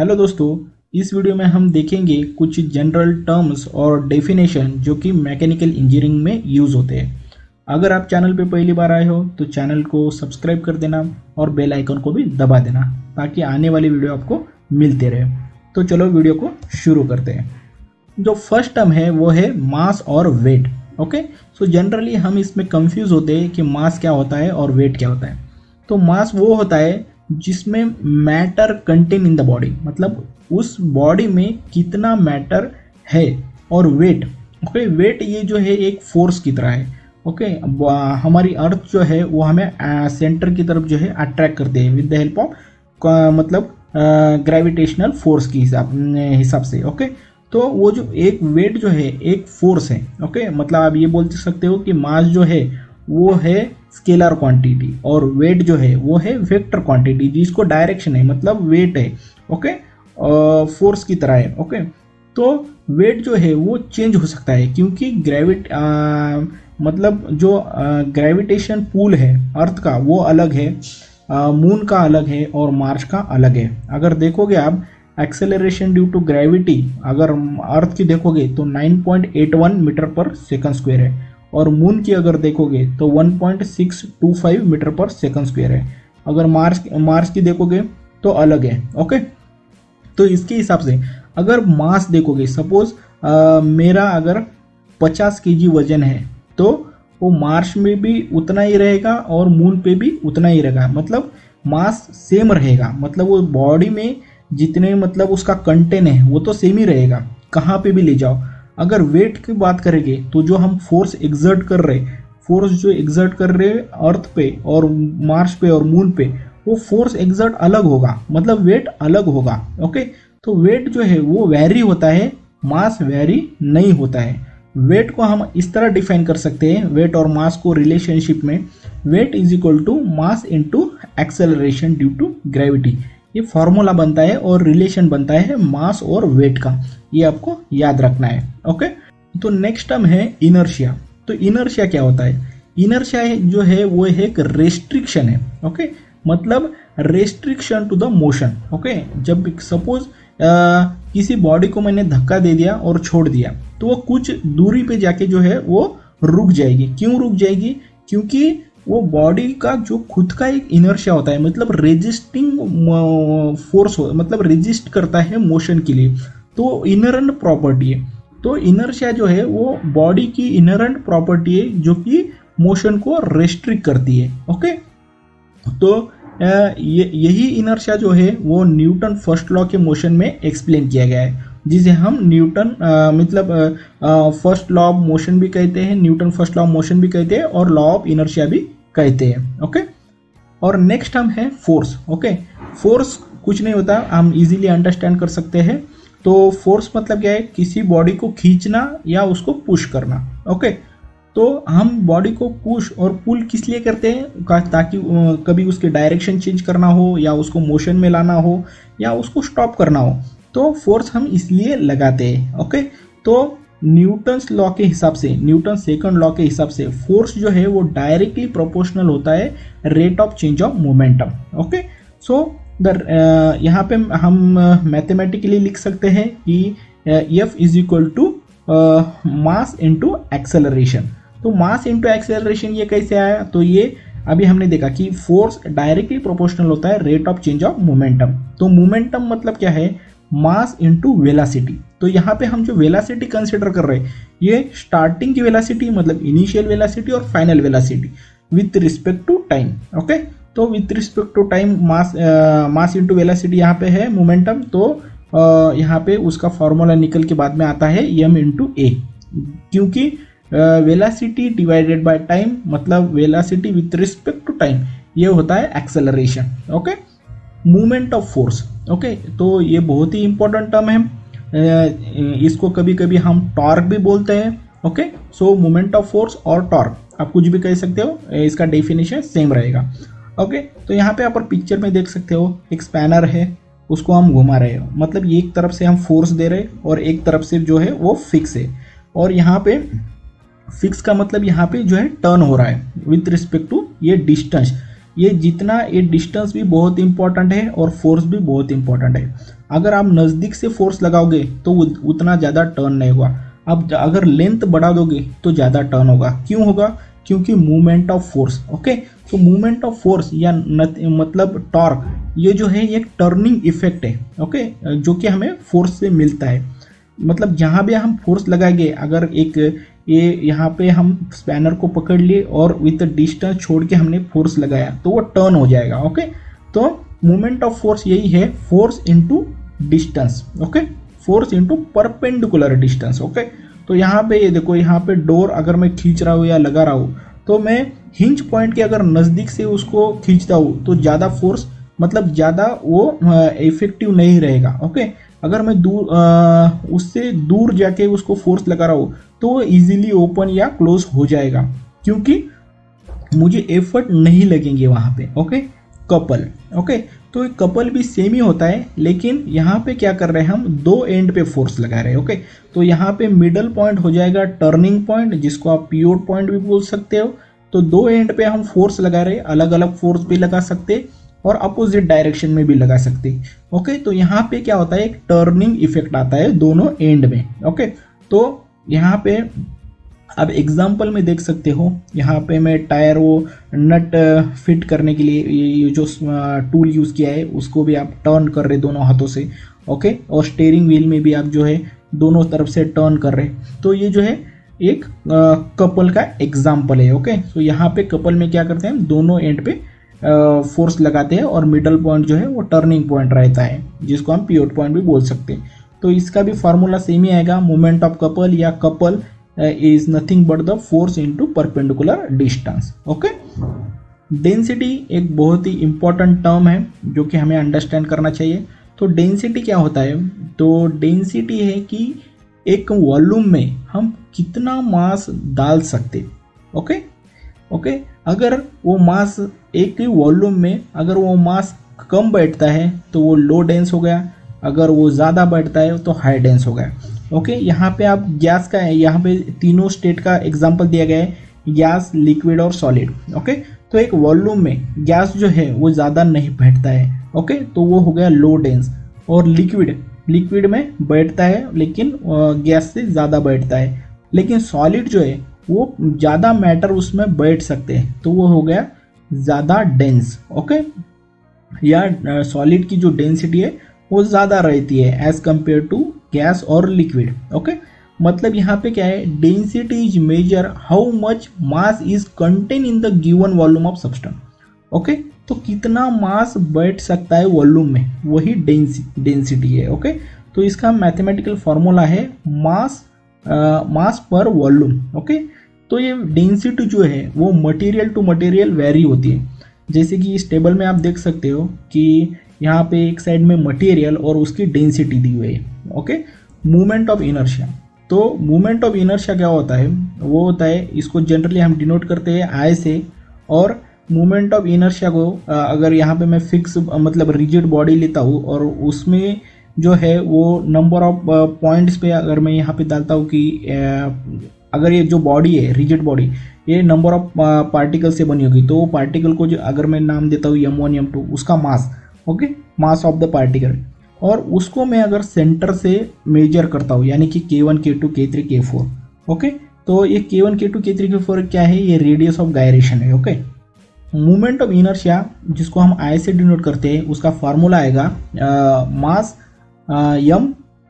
Hello दोस्तों, इस video में हम देखेंगे कुछ जनरल टर्म्स और डेफिनेशन जो कि मैकेनिकल इंजीनियरिंग में यूज़ होते हैं। अगर आप चैनल पे पहली बार आए हो तो चैनल को सब्सक्राइब कर देना और बेल आइकन को भी दबा देना ताकि आने वाली वीडियो आपको मिलते रहे। तो चलो वीडियो को शुरू करते हैं। जो फर्स्ट टर्म है वो है मास और वेट। ओके, सो जनरली हम इसमें कंफ्यूज होते हैं कि मास क्या होता है और वेट क्या होता है। तो मास वो होता है जिसमें matter contain in the body, मतलब उस बॉडी में कितना मैटर है। और वेट, ओके, वेट ये जो है एक फोर्स की तरह है। ओके, हमारी अर्थ जो है वो हमें सेंटर की तरफ जो है अट्रैक्ट करते हैं विद द हेल्प ऑफ मतलब ग्रेविटेशनल फोर्स की हिसाब से। ओके, तो वो जो एक वेट जो है एक फोर्स है। ओके, मतलब आप ये बोल सकते हो कि मास जो है वो है स्केलर क्वांटिटी और वेट जो है वो है वेक्टर क्वांटिटी जिसको डायरेक्शन है, मतलब वेट है। ओके, फोर्स की तरह है। ओके, तो वेट जो है वो चेंज हो सकता है क्योंकि मतलब जो ग्रेविटेशन पुल है अर्थ का वो अलग है, मून का अलग है और मार्स का अलग है। अगर देखोगे आप एक्सेलरेशन ड्यू टू ग्रेविटी, अगर अर्थ की देखोगे तो 9.81 मीटर पर सेकंड स्क्वायर है और मून की अगर देखोगे तो 1.625 मीटर पर सेकंड स्क्वायर है। अगर मार्स की देखोगे तो अलग है। ओके, तो इसके हिसाब से अगर मास देखोगे, सपोज मेरा अगर 50 केजी वजन है तो वो मार्स में भी उतना ही रहेगा और मून पे भी उतना ही रहेगा, मतलब मास सेम रहेगा। मतलब वो बॉडी में जितने मतलब उसका कंटेंट है वो तो सेम ही रहेगा, कहाँ पे भी ले जाओ। अगर वेट की बात करेंगे तो जो हम फोर्स एग्जर्ट कर रहे अर्थ पे और मार्स पे और मून पे, वो फोर्स एग्जर्ट अलग होगा, मतलब वेट अलग होगा। ओके, तो वेट जो है वो वेरी होता है, मास वेरी नहीं होता है। वेट को हम इस तरह डिफाइन कर सकते हैं, वेट और मास को रिलेशनशिप में, weight is equal to mass into acceleration due to gravity. ये फॉर्मूला बनता है और रिलेशन बनता है मास और वेट का, ये आपको याद रखना है। ओके, तो नेक्स्ट टर्म है इनर्शिया। तो इनर्शिया क्या होता है? इनर्शिया जो है वो एक रेस्ट्रिक्शन है। ओके, मतलब restriction to the motion. Okay, जब सपोज किसी बॉडी को मैंने धक्का दे दिया और छोड़ दिया तो वो कुछ दूरी पे जाके जो है वो रुक जाएगी। क्यों रुक जाएगी? क्योंकि वो बॉडी का जो खुद का एक इनर्शिया होता है, मतलब रेजिस्टिंग फोर्स हो, मतलब रेजिस्ट करता है मोशन के लिए, तो इनरंट प्रॉपर्टी है। तो इनर्शिया जो है वो बॉडी की इनरंट प्रॉपर्टी है जो कि मोशन को रेस्ट्रिक्ट करती है। ओके, तो यही इनर्शिया जो है वो न्यूटन फर्स्ट लॉ के मोशन में एक्सप्लेन किया गया है, जिसे हम न्यूटन मतलब फर्स्ट लॉ ऑफ मोशन भी कहते हैं, Newton first law of motion भी कहते हैं और लॉ ऑफ इनर्शिया भी कहते हैं। ओके, और नेक्स्ट हम है फोर्स। ओके, फोर्स कुछ नहीं होता, हम इजीली अंडरस्टैंड कर सकते हैं। तो फोर्स मतलब क्या है? किसी बॉडी को खींचना या उसको पुश करना। ओके, तो हम बॉडी को पुश और पुल किस लिए करते हैं? ताकि कभी उसके डायरेक्शन चेंज करना हो या उसको मोशन में लाना हो या उसको स्टॉप करना हो, तो फोर्स हम इसलिए लगाते हैं। ओके, तो न्यूटन्स लॉ के हिसाब से, न्यूटन सेकंड लॉ के हिसाब से फोर्स जो है वो डायरेक्टली प्रोपोर्शनल होता है rate of change of momentum. Okay, so यहाँ पे हम मैथमेटिकली लिख सकते हैं कि F is equal to mass into acceleration. तो मास इंटू एक्सेलरेशन ये कैसे आया? तो ये अभी हमने देखा कि फोर्स डायरेक्टली प्रोपोर्शनल होता है rate of change of momentum. तो मोमेंटम मतलब क्या है? मास इंटू वेलासिटी। तो यहाँ पे हम जो वेलासिटी कंसिडर कर रहे हैं ये स्टार्टिंग की वेलासिटी, मतलब इनिशियल वेलासिटी और final velocity with respect to time. Okay, तो with respect to time mass into velocity यहाँ पे है मोमेंटम। तो यहाँ पे उसका फॉर्मूला निकल के बाद में आता है m इंटू ए, क्योंकि वेलासिटी डिवाइडेड बाय टाइम, मतलब velocity with respect to time, ये होता है acceleration. Okay, movement of force. Okay, तो ये बहुत ही इंपॉर्टेंट टर्म है, इसको कभी कभी हम टॉर्क भी बोलते हैं। Okay, so movement of force और टॉर्क आप कुछ भी कह सकते हो, इसका डेफिनेशन सेम रहेगा। ओके, तो यहाँ पे आप पिक्चर में देख सकते हो एक स्पैनर है, उसको हम घुमा रहे हो, मतलब एक तरफ से हम फोर्स दे रहे और एक तरफ से जो है वो फिक्स है। और यहाँ पे फिक्स का मतलब यहाँ पे जो है टर्न हो रहा है विथ रिस्पेक्ट टू ये डिस्टेंस। ये जितना ये डिस्टेंस भी बहुत इंपॉर्टेंट है और फोर्स भी बहुत इंपॉर्टेंट है। अगर आप नज़दीक से फोर्स लगाओगे तो उतना ज़्यादा टर्न नहीं होगा। अब अगर लेंथ बढ़ा दोगे तो ज़्यादा टर्न होगा। क्यों होगा? क्योंकि मूवमेंट ऑफ फोर्स। ओके, तो मूवमेंट ऑफ फोर्स या मतलब टॉर्क, ये जो है एक टर्निंग इफेक्ट है। ओके, जो कि हमें फोर्स से मिलता है। मतलब जहाँ भी हम फोर्स लगाएंगे, अगर एक ये यहाँ पे हम स्पैनर को पकड़ लिए और विथ डिस्टेंस छोड़ के हमने फोर्स लगाया तो वो टर्न हो जाएगा। ओके, तो मूवमेंट ऑफ फोर्स यही है, force into distance. Okay, force into perpendicular distance. Okay, तो यहाँ पे ये देखो, यहाँ पे डोर अगर मैं खींच रहा हूँ या लगा रहा हूँ तो मैं हिंज पॉइंट के अगर नज़दीक से उसको खींचता हूँ तो ज़्यादा फोर्स, मतलब ज़्यादा वो इफेक्टिव नहीं रहेगा। ओके, अगर मैं उससे दूर जाके उसको फोर्स लगा रहा हूँ तो वो इजीली ओपन या क्लोज हो जाएगा, क्योंकि मुझे एफर्ट नहीं लगेंगे वहाँ पे। Okay, couple. ओके, तो कपल भी सेम ही होता है, लेकिन यहाँ पे क्या कर रहे हैं, हम दो एंड पे फोर्स लगा रहे हैं। ओके, तो यहाँ पे मिडल पॉइंट हो जाएगा टर्निंग पॉइंट, जिसको आप पिवोट पॉइंट भी बोल सकते हो। तो दो एंड पे हम फोर्स लगा रहे हैं, अलग अलग फोर्स भी लगा सकते और अपोजिट डायरेक्शन में भी लगा सकते। ओके, तो यहाँ पे क्या होता है, एक टर्निंग इफेक्ट आता है दोनों एंड में। ओके, तो यहाँ पे अब एग्जाम्पल में देख सकते हो, यहाँ पे मैं टायर वो नट फिट करने के लिए ये जो टूल यूज़ किया है उसको भी आप टर्न कर रहे दोनों हाथों से। ओके, और स्टीयरिंग व्हील में भी आप जो है दोनों तरफ से टर्न कर रहे। तो ये जो है एक कपल का एग्जाम्पल है। ओके, तो यहाँ पे कपल में क्या करते हैं, दोनों एंड पे फोर्स लगाते हैं और मिडल पॉइंट जो है वो टर्निंग पॉइंट रहता है, जिसको हम पिवोट पॉइंट भी बोल सकते हैं। तो इसका भी फार्मूला सेम ही आएगा, मोमेंट ऑफ कपल या couple is nothing but the force into perpendicular distance. Okay, density एक बहुत ही इंपॉर्टेंट टर्म है जो कि हमें अंडरस्टैंड करना चाहिए। तो डेंसिटी क्या होता है, तो डेंसिटी है कि एक वॉल्यूम में हम कितना मास डाल सकते। ओके, ओके, अगर वो मास एक ही वॉल्यूम में अगर वो मास कम बैठता है तो वो लो डेंस हो गया, अगर वो ज़्यादा बैठता है तो हाई डेंस हो गया। ओके, यहाँ पे आप गैस का है, यहाँ पे तीनों स्टेट का एग्जांपल दिया गया है, गैस, लिक्विड और सॉलिड। ओके, तो एक वॉल्यूम में गैस जो है वो ज़्यादा नहीं बैठता है। ओके, तो वो हो गया लो डेंस। और लिक्विड में बैठता है लेकिन गैस से ज़्यादा बैठता है, लेकिन सॉलिड जो है वो ज़्यादा मैटर उसमें बैठ सकते हैं, तो वो हो गया ज़्यादा डेंस। ओके, या सॉलिड की जो डेंसिटी है वो ज़्यादा रहती है एज कंपेयर टू गैस और लिक्विड। ओके, मतलब यहाँ पे क्या है, density is major how much mass is contain in the given volume of substance. Okay, तो कितना मास बैठ सकता है वॉल्यूम में, वही डेंसिटी है। ओके, तो इसका मैथमेटिकल फॉर्मूला है मास पर वॉल्यूम। ओके, तो ये डेंसिटी जो है वो मटेरियल टू मटेरियल वेरी होती है। जैसे कि इस टेबल में आप देख सकते हो कि यहाँ पे एक साइड में मटेरियल और उसकी डेंसिटी दी हुई है। Okay, movement of inertia. तो मूवमेंट ऑफ इनर्शिया क्या होता है, वो होता है, इसको जनरली हम डिनोट करते हैं आई से। और मूवमेंट ऑफ इनर्शिया को अगर यहाँ पे मैं फिक्स मतलब रिजिड बॉडी लेता हूँ और उसमें जो है वो नंबर ऑफ पॉइंट्स पे अगर मैं यहाँ पे डालता हूँ कि अगर ये जो बॉडी है रिजिड बॉडी, ये नंबर ऑफ पार्टिकल से बनी होगी, तो वो पार्टिकल को जो अगर मैं नाम देता हूँ m1 m2, उसका mass, okay, mass of the particle, और उसको मैं अगर सेंटर से मेजर करता हूँ यानी कि k1 k2 k3 k4, okay, तो ये k1 k2 k3 k4 क्या है, ये रेडियस ऑफ गायरेशन है। ओके, मूवमेंट ऑफ इनर्शिया जिसको हम आई से डिनोट करते हैं, उसका फार्मूला आएगा मास m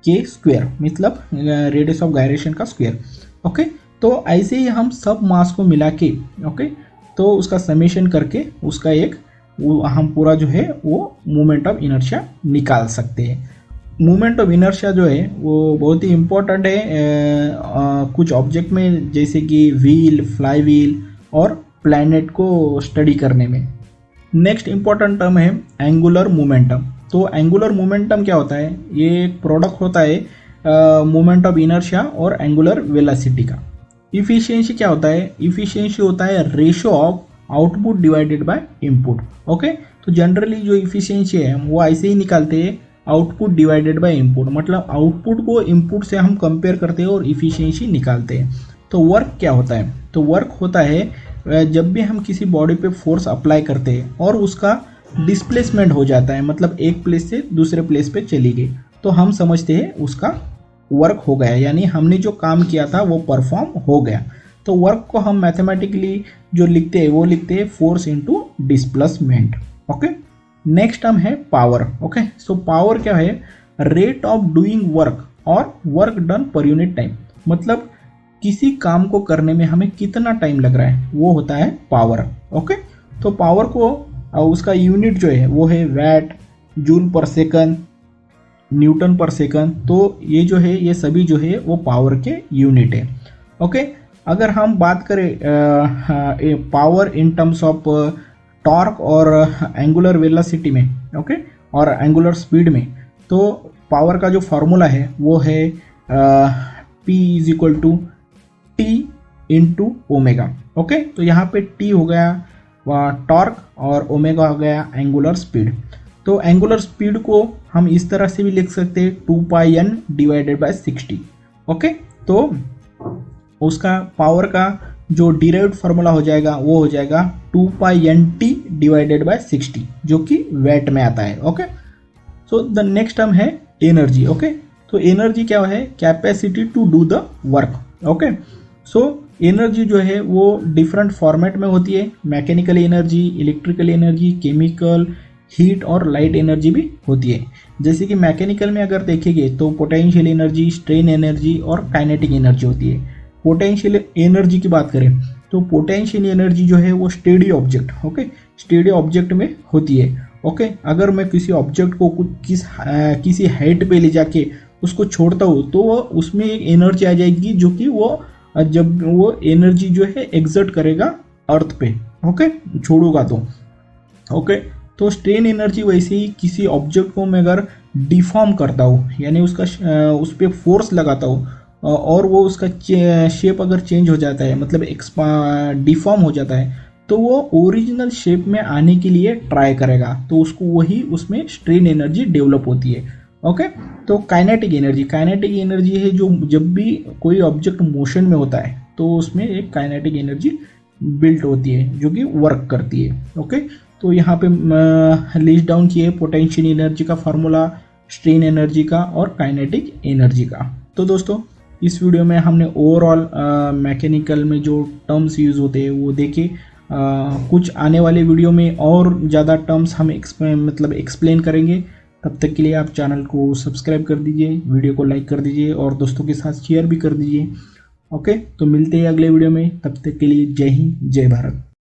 k स्क्वायर, मतलब रेडियस ऑफ गायरेशन का स्क्वायर। ओके, तो ऐसे ही हम सब मास को मिला के, ओके, तो उसका समेशन करके उसका एक हम पूरा जो है वो मूवमेंट ऑफ इनर्शिया निकाल सकते हैं। मूवमेंट ऑफ इनर्शिया जो है वो बहुत ही इम्पोर्टेंट है कुछ ऑब्जेक्ट में, जैसे कि व्हील, फ्लाई व्हील और प्लैनेट को स्टडी करने में। नेक्स्ट इम्पोर्टेंट टर्म है एंगुलर मोमेंटम। तो एंगुलर मोमेंटम क्या होता है, ये एक प्रोडक्ट होता है मूवमेंट ऑफ इनर्शिया और एंगुलर वेलोसिटी का। इफिशियंसी क्या होता है, इफिशियंसी होता है ratio of output divided by input. Okay, तो जनरली जो इफिशियंसी है वो ऐसे ही निकालते हैं, आउटपुट डिवाइडेड बाय इनपुट, मतलब आउटपुट को इनपुट से हम कंपेयर करते हैं और इफिशियंसी निकालते हैं। तो वर्क क्या होता है, तो वर्क होता है जब भी हम किसी बॉडी पे फोर्स अप्लाई करते हैं और उसका डिस्प्लेसमेंट हो जाता है, मतलब एक प्लेस से दूसरे प्लेस पे चली गई, तो हम समझते हैं उसका वर्क हो गया, यानी हमने जो काम किया था वो परफॉर्म हो गया। तो वर्क को हम मैथमेटिकली जो लिखते हैं वो लिखते हैं force into displacement. Okay, next term है पावर। ओके, सो पावर क्या है? रेट ऑफ डूइंग वर्क और work done per unit time, मतलब किसी काम को करने में हमें कितना टाइम लग रहा है वो होता है पावर। ओके, तो पावर को उसका यूनिट जो है वो है watt, joule per second, newton per second. तो ये जो है ये सभी जो है वो पावर के यूनिट है। ओके, अगर हम बात करें power in terms of torque और एंगुलर वेलोसिटी में, ओके, और एंगुलर स्पीड में, तो पावर का जो फॉर्मूला है वो है P is equal to T into omega. Okay, तो यहाँ पे टी हो गया टॉर्क और ओमेगा हो गया एंगुलर स्पीड। तो एंगुलर स्पीड को हम इस तरह से भी लिख सकते हैं 2πn डिवाइडेड बाय 60। ओके, तो उसका पावर का जो डिराइव्ड फार्मूला हो जाएगा वो हो जाएगा 2πnt डिवाइडेड बाय 60, जो कि वैट में आता है। Okay, so the next term है एनर्जी। ओके, तो एनर्जी क्या है? Capacity to do the work. Okay, so energy जो है वो डिफरेंट फॉर्मेट में होती है, mechanical energy, electrical energy, chemical, heat और लाइट एनर्जी भी होती है। जैसे कि मैकेनिकल में अगर देखेंगे तो पोटेंशियल एनर्जी, स्ट्रेन एनर्जी और काइनेटिक एनर्जी होती है। पोटेंशियल एनर्जी की बात करें तो पोटेंशियल एनर्जी जो है वो steady object, okay, steady object में होती है। ओके, अगर मैं किसी ऑब्जेक्ट को किसी हाइट पे ले जाके उसको छोड़ता हूँ तो वो उसमें एक एनर्जी आ जाएगी, जो कि वो जब वो एनर्जी जो है एक्सर्ट करेगा अर्थ पे, ओके, छोड़ूंगा तो। ओके, तो स्ट्रेन एनर्जी वैसे ही किसी ऑब्जेक्ट को मैं अगर डिफॉर्म करता हूँ, यानी उसका उस पर फोर्स लगाता हूँ और वो उसका शेप अगर चेंज हो जाता है, मतलब डिफॉर्म हो जाता है, तो वो ओरिजिनल शेप में आने के लिए ट्राई करेगा, तो उसको वही उसमें स्ट्रेन एनर्जी डेवलप होती है। ओके, तो काइनेटिक एनर्जी है जो जब भी कोई ऑब्जेक्ट मोशन में होता है तो उसमें एक काइनेटिक एनर्जी बिल्ट होती है जो कि वर्क करती है। ओके, तो यहाँ पे लिस्ट डाउन किए पोटेंशियल एनर्जी का फार्मूला, स्ट्रेन एनर्जी का और काइनेटिक एनर्जी का। तो दोस्तों इस वीडियो में हमने ओवरऑल मैकेनिकल में जो टर्म्स यूज़ होते हैं वो देखे। कुछ आने वाले वीडियो में और ज़्यादा टर्म्स हम एक्सप्लेन करेंगे। तब तक के लिए आप चैनल को सब्सक्राइब कर दीजिए, वीडियो को लाइक कर दीजिए और दोस्तों के साथ शेयर भी कर दीजिए। ओके, तो मिलते हैं अगले वीडियो में, तब तक के लिए जय हिंद, जय भारत।